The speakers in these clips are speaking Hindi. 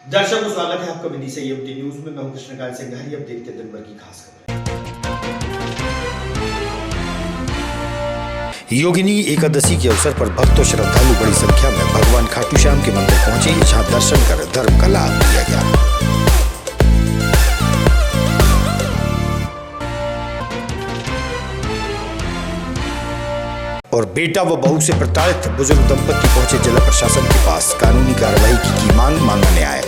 दर्शकों स्वागत है आपका विधि से यूटी न्यूज में। मैं हूं कृष्णकांत सिंघारी। अब देखते हैं दिन भर की खास खबरें। योगिनी एकादशी के अवसर पर भक्त और श्रद्धालु बड़ी संख्या में भगवान खाटू श्याम के मंदिर पहुंचे, जहां दर्शन कर धर्म का लाभ लिया गया। और बेटा व बहू से प्रताड़ित बुजुर्ग दंपति पहुंचे जिला प्रशासन के पास। कानूनी कार्रवाई की मांगा न्याय।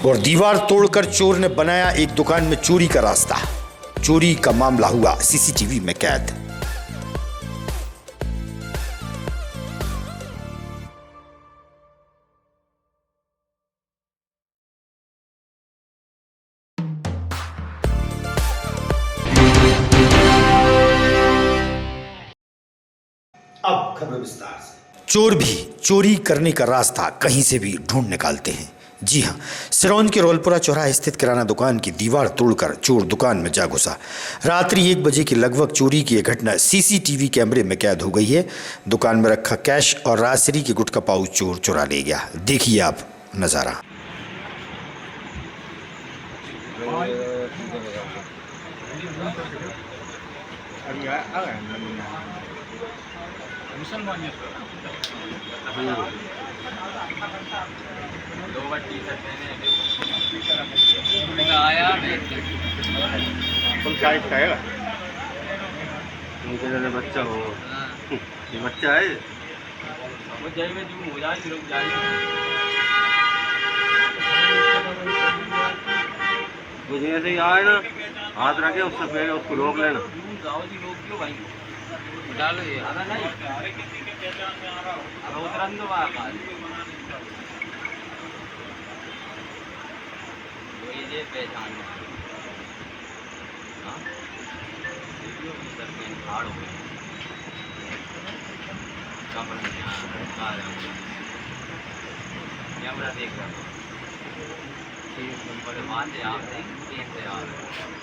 और दीवार तोड़कर चोर ने बनाया एक दुकान में चोरी का रास्ता। चोरी का मामला हुआ सीसीटीवी में कैद। अब खबर विस्तार से। चोर भी चोरी करने का रास्ता कहीं से भी ढूंढ निकालते हैं। जी हां, सिरौंज के रोलपुरा चौराहा स्थित किराना दुकान की दीवार तोड़कर चोर दुकान में जा घुसा। रात्रि 1 बजे के लगभग चोरी की यह घटना सीसीटीवी कैमरे में कैद हो गई है। दुकान में रखा कैश और राजश्री के गुटखा पाउच चोर चुरा ले गया। देखिए आप नजारा। आया बच्चा हो, ये बच्चा है वो जय में जो हो जाए लोग जाए मुझे ऐसे ही आए ना, हाथ रखे उससे पहले उसको रोक लेना। जाओ जी, रोक क्यों भाई, डालो ये आना नहीं, अब उतरन दो बाहर। ये पहचान हाड़ हो गए कैमरा देख रहा बात है आप देखते यार एक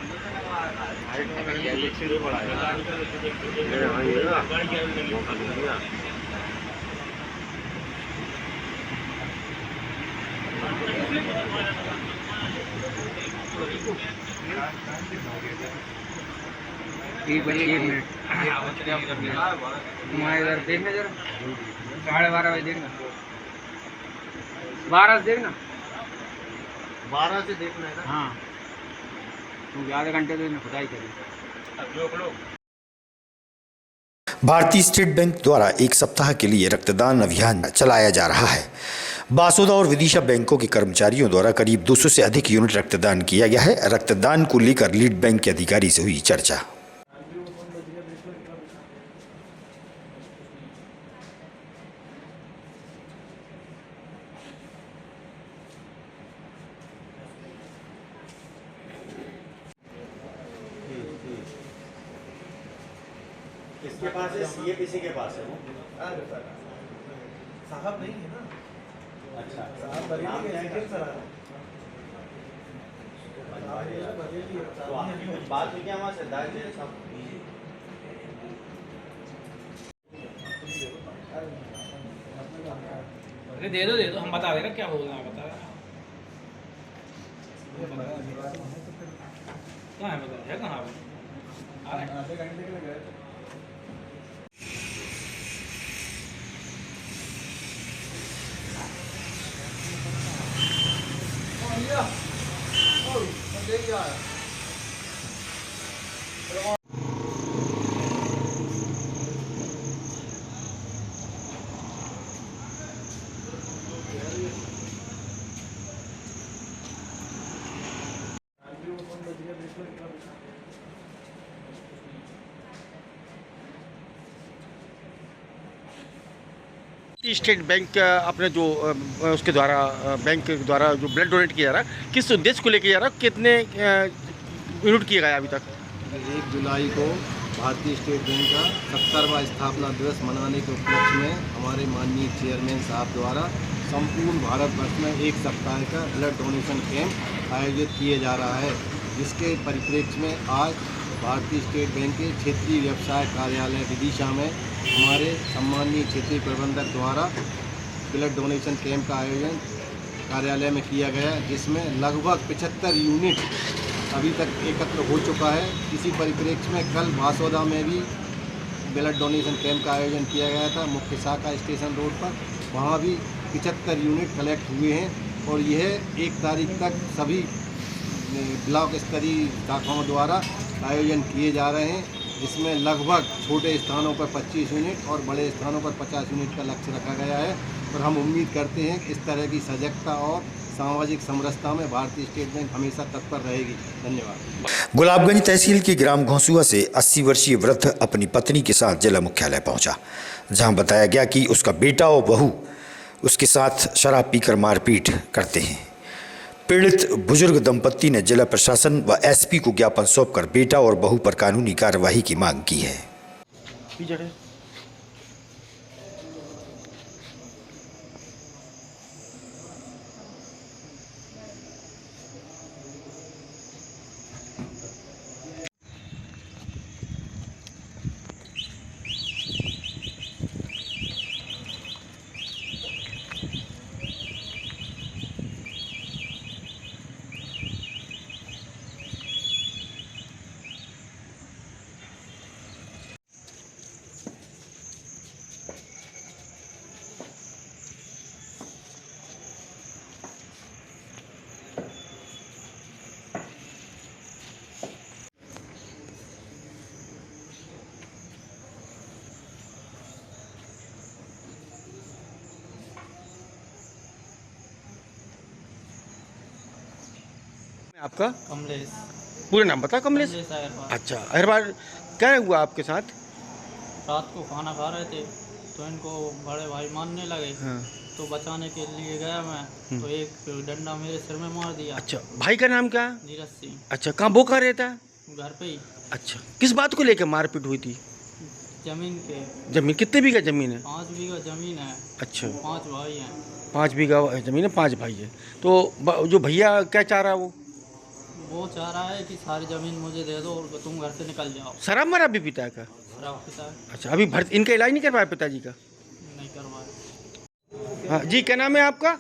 मिनट इधर देखना जरा, 12:30 बजे देखना, 12 से देखना, 12 से देखना है। हाँ, क्योंकि आधे घंटे तो इन्हें खुदाई करें। भारतीय स्टेट बैंक द्वारा एक सप्ताह के लिए रक्तदान अभियान चलाया जा रहा है। बासुदा और विदिशा बैंकों के कर्मचारियों द्वारा करीब 200 से अधिक यूनिट रक्तदान किया गया है। रक्तदान को लेकर लीड बैंक के अधिकारी से हुई चर्चा। इसके पास है, सीए किसी के पास है वो साहब नहीं है ना। अच्छा, साहब नाम क्या है सर? तो बात हुई क्या वहाँ सरदार जी साहब? दे दो हम बता देगा क्या बोलना है, बता कहाँ है, बता कहाँ आधे घंटे के लिए गए थे। स्टेट बैंक अपने जो उसके द्वारा बैंक के द्वारा जो ब्लड डोनेट किया जा रहा है, किस उद्देश्य को लेकर जा रहा है, कितने यूनिट किया गया अभी तक? 1 जुलाई को भारतीय स्टेट बैंक का 70वां स्थापना दिवस मनाने के उपलक्ष्य में हमारे माननीय चेयरमैन साहब द्वारा संपूर्ण भारतवर्ष में 1 सप्ताह का ब्लड डोनेशन कैंप आयोजित किए जा रहा है, जिसके परिप्रेक्ष्य में आज भारतीय स्टेट बैंक के क्षेत्रीय व्यवसाय कार्यालय विदिशा में हमारे सम्माननीय क्षेत्रीय प्रबंधक द्वारा ब्लड डोनेशन कैंप का आयोजन कार्यालय में किया गया, जिसमें लगभग 75 यूनिट अभी तक एकत्र हो चुका है। इसी परिप्रेक्ष्य में कल बासोदा में भी ब्लड डोनेशन कैंप का आयोजन किया गया था, मुख्य शाखा स्टेशन रोड पर। वहाँ भी 75 यूनिट कलेक्ट हुए हैं और यह 1 तारीख तक सभी ब्लॉक स्तरीय शाखाओं द्वारा आयोजन किए जा रहे हैं, जिसमें लगभग छोटे स्थानों पर 25 यूनिट और बड़े स्थानों पर 50 यूनिट का लक्ष्य रखा गया है। और हम उम्मीद करते हैं कि इस तरह की सजगता और सामाजिक समरसता में भारतीय स्टेट बैंक हमेशा तत्पर रहेगी। धन्यवाद। गुलाबगंज तहसील के ग्राम घोंसुआ से 80 वर्षीय वृद्ध अपनी पत्नी के साथ जिला मुख्यालय पहुंचा, जहां बताया गया कि उसका बेटा और बहू उसके साथ शराब पीकर मारपीट करते हैं। पीड़ित बुजुर्ग दंपत्ति ने जिला प्रशासन व एसपी को ज्ञापन सौंपकर बेटा और बहू पर कानूनी कार्यवाही की मांग की है। आपका कमलेश पूरा नाम बता? कमलेश। अग्रवाल। अच्छा, हर बार क्या हुआ आपके साथ? रात को खाना खा रहे थे तो इनको बड़े भाई मारने लगे। हाँ। तो बचाने के लिए गया मैं, तो एक डंडा मेरे सिर में मार दिया। अच्छा, भाई का नाम क्या? नीरज सिंह। अच्छा, कहाँ वो कहाँ रहता है? घर पे ही। अच्छा, किस बात को लेकर मारपीट हुई थी? जमीन के। जमीन कितने बीघा जमीन है? 5 बीघा जमीन है। अच्छा, 5 भाई हैं। 5 बीघा जमीन है, 5 भाई है। तो जो भैया क्या चाह रहा है वो चाह रहा है कि सारी जमीन मुझे दे दो और तुम घर से निकल जाओ। शराब मारा भी पिता का? शराब पिता है। अच्छा, अभी इनका इलाज नहीं कर पाया पिताजी का? नहीं करवाया। हाँ जी, क्या नाम है आपका?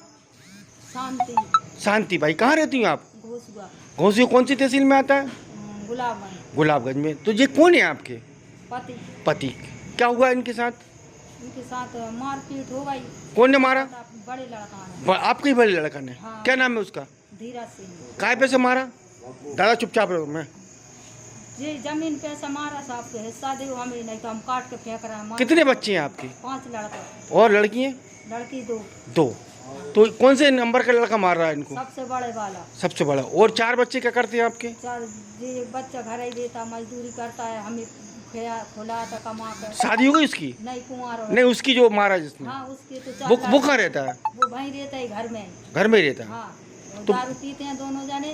शांति। शांति भाई, कहाँ रहती हैं आप? घोसुआ। घोंसुआ कौन सी तहसील में आता है? गुलाबगंज। गुलाबगंज में। तो ये कौन है आपके पति। पति? क्या हुआ इनके साथ? उनके साथ मारपीट हो गई। कौन ने मारा? बड़े लड़का ने। आपके ही बड़े लड़का ने? हाँ। क्या नाम है उसका? धीरज सिंह। काय पे से मारा? दादा चुपचाप रहो। मैं जी जमीन पे से मारा, साहब के हिस्सा दे, हमें नहीं तो हम काट के फेंक रहे हैं। कितने बच्चे हैं आपके? 5 लड़का। और लड़की हैं? लड़की 2। 2। तो कौन से नंबर का लड़का मार रहा है इनको? सबसे बड़े वाला। सबसे बड़ा। और 4 बच्चे क्या करते हैं आपके? 4 जी बच्चा घर ही देता, मजदूरी करता है, हमें खुला था कमा कर। शादी हो गई उसकी? नहीं, कुंवार। नहीं, उसकी जो मारा जिसने? हाँ, उसकी तो वो कहाँ रहता है? वो वहीं रहता है, घर में। घर में ही रहता है? हाँ। तो दारू पीते हैं दोनों जाने।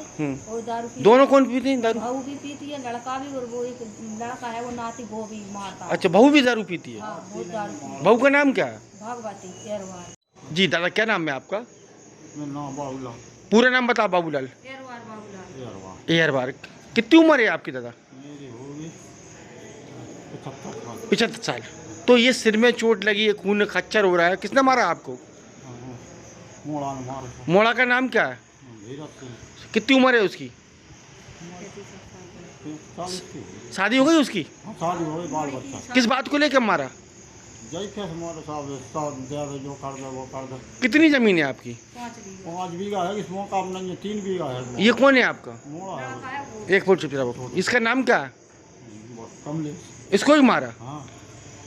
और दारू पीते। दोनों कौन पीते हैं दारू? बहू भी पीती है, लड़का भी, और वो एक लड़का है वो नाती, वो भी मारता है। अच्छा, बहू भी दारू पीती है? हाँ, बहुत दारू पीती है। बहू का नाम क्या है? भगवती एरवार। जी दादा, क्या नाम है आपका? मेरा नाम बाबूलाल। पूरा नाम बता। बाबूलाल। एरवार बाबूलाल। एयरबार। कितनी उम्र है आपकी दादा? मेरी होगी 75 साल। 75 साल। तो ये सिर में चोट लगी है, खून खच्चर हो रहा है, किसने मारा आपको? मोड़ा ने मारा। मोड़ा का नाम क्या है? धीरज सिंह। कितनी उम्र है उसकी? 40 की। शादी हो गई उसकी? हाँ, शादी हो गई, बाल बच्चा। किस बात को लेकर मारा? जय कैसे मारे साहब, ज्यादा जो कर दे वो कर दे। कितनी जमीन है आपकी? 5 5 बीघा है, इस मौका में नहीं है, 3 बीघा है। ये कौन है आपका? मोड़ा है वो। एक फुट चुप। इसका नाम क्या है? कमलेश। इसको ही मारा? हाँ।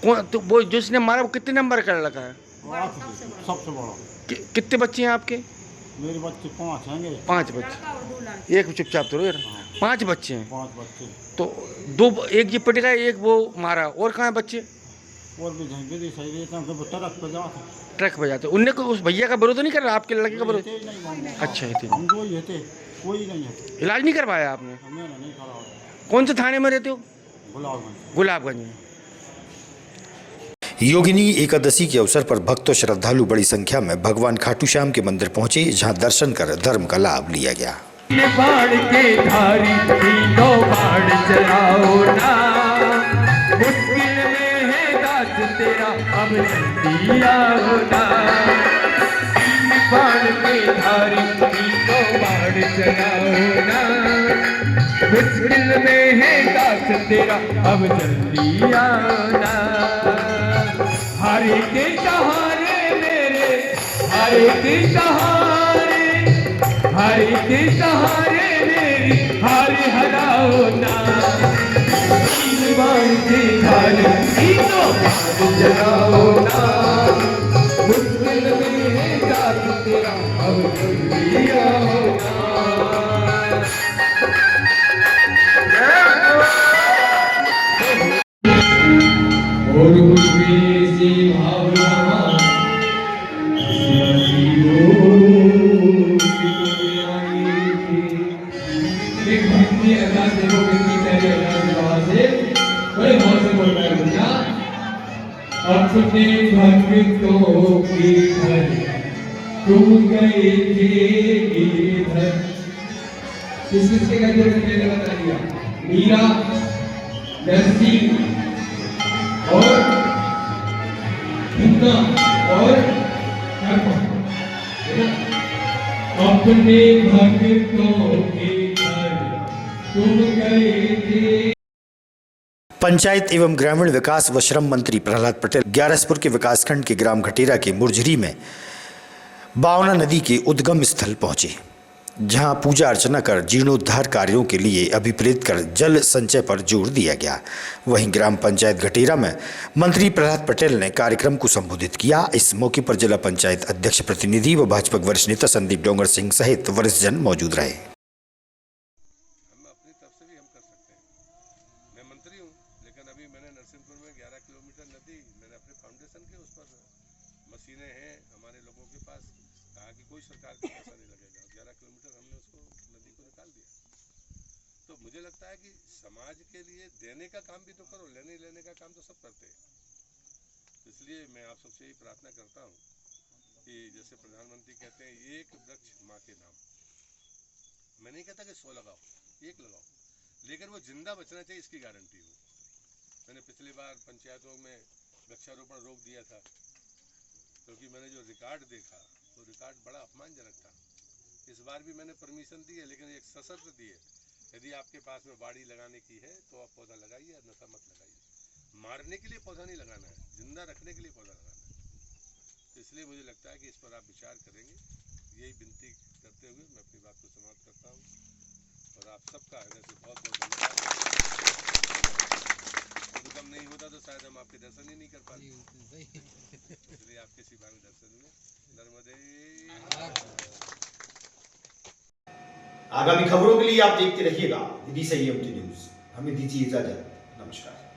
कौन? तो वो जिसने मारा वो कितने नंबर का लड़का है? सबसे बड़ा। कितने बच्चे हैं आपके? मेरे बच्चे 5 हैं। 5 बच्चे। एक चुपचाप तो यार। 5 बच्चे हैं? 5 बच्चे। तो 2, एक ये पिट गया, एक वो मारा, और कहाँ है बच्चे? और भी विधि सही रहते हैं, तो ट्रक पे जाते। ट्रक बजाते, उनने को उस भैया का विरोध नहीं कर रहा, आपके लड़के का विरोध? अच्छा ये थे, कोई नहीं है, इलाज नहीं करवाया आपने? हमें नहीं करा। कौन से थाने में रहते हो? गुलाबगंज में। योगिनी एकादशी के अवसर पर भक्तों श्रद्धालु बड़ी संख्या में भगवान खाटू श्याम के मंदिर पहुंचे, जहां दर्शन कर धर्म का लाभ लिया गया। बाढ़ के धारी तीनों बाढ़ चलाओ ना, मुश्किल में है दास तेरा अब जल्दी आओ ना। बाढ़ के धारी तीनों बाढ़ चलाओ ना, मुश्किल में है दास तेरा अब जल्दी आओ ना। हरे के सहारे मेरे, हरे के सहारे, हरे के सहारे मेरी हारे हराओ ना। तीन बार के धारे तीनों बार जलाओ ना, मुश्किल में है दास तेरा अब जल्दी आओ ना। और उसमें से भावना अपने भक्तों के घर तुम गए थे इधर। किसके घर मैंने बता दिया, मीरा, नरसिंह और हिंदा और अपने भक्तों के घर तुम गए थे। पंचायत एवं ग्रामीण विकास व श्रम मंत्री प्रहलाद पटेल ग्यारसपुर के विकासखंड के ग्राम घटेरा के मुरझरी में बावना नदी के उद्गम स्थल पहुंचे, जहां पूजा अर्चना कर जीर्णोद्धार कार्यों के लिए अभिप्रेत कर जल संचय पर जोर दिया गया। वहीं ग्राम पंचायत घटेरा में मंत्री प्रहलाद पटेल ने कार्यक्रम को संबोधित किया। इस मौके पर जिला पंचायत अध्यक्ष प्रतिनिधि व भाजपा वरिष्ठ नेता संदीप डोंगर सिंह सहित वरिष्ठ जन मौजूद रहे। अपनी तरफ से भी हम कर सकते हैं। मैं मंत्री हूँ, लेकिन अभी मैंने नरसिंहपुर में 11 किलोमीटर नदी मैंने अपने फाउंडेशन के उस पर मशीनें हैं हमारे लोगों के पास, कहा कि कोई सरकार का पैसा नहीं लगेगा, 11 किलोमीटर हमने उसको नदी को निकाल दिया। तो मुझे लगता है कि समाज के लिए देने का काम भी तो करो, लेने का काम तो सब करते हैं। इसलिए मैं आप सबसे यही प्रार्थना करता हूँ कि जैसे प्रधानमंत्री कहते हैं एक वृक्ष माँ के नाम, मैं नहीं कहता कि 100 लगाओ, एक लगाओ, लेकिन वो जिंदा बचना चाहिए, इसकी गारंटी हो। मैंने पिछली बार पंचायतों में वृक्षारोपण रोक दिया था, क्योंकि मैंने जो रिकॉर्ड देखा वो रिकॉर्ड बड़ा अपमानजनक था। इस बार भी मैंने परमिशन दी है, लेकिन एक सशर्त दी है, यदि आपके पास में बाड़ी लगाने की है तो आप पौधा लगाइए, अन्यथा मत लगाइए। मारने के लिए पौधा नहीं लगाना है, जिंदा रखने के लिए पौधा लगाना है। इसलिए मुझे लगता है कि इस पर आप विचार करेंगे। यही विनती करते हुए मैं अपनी बात को समाप्त करता हूँ और आप सबका हृदय से बहुत बहुत धन्यवाद। उद्गम नहीं होता तो शायद हम आपके दर्शन ही नहीं कर पाते, इसलिए आपके शिवांग दर्शन में नर्मदे। आगामी खबरों के लिए आप देखते रहिएगा विधि संयम न्यूज। हमें दीजिए इजाजत, नमस्कार।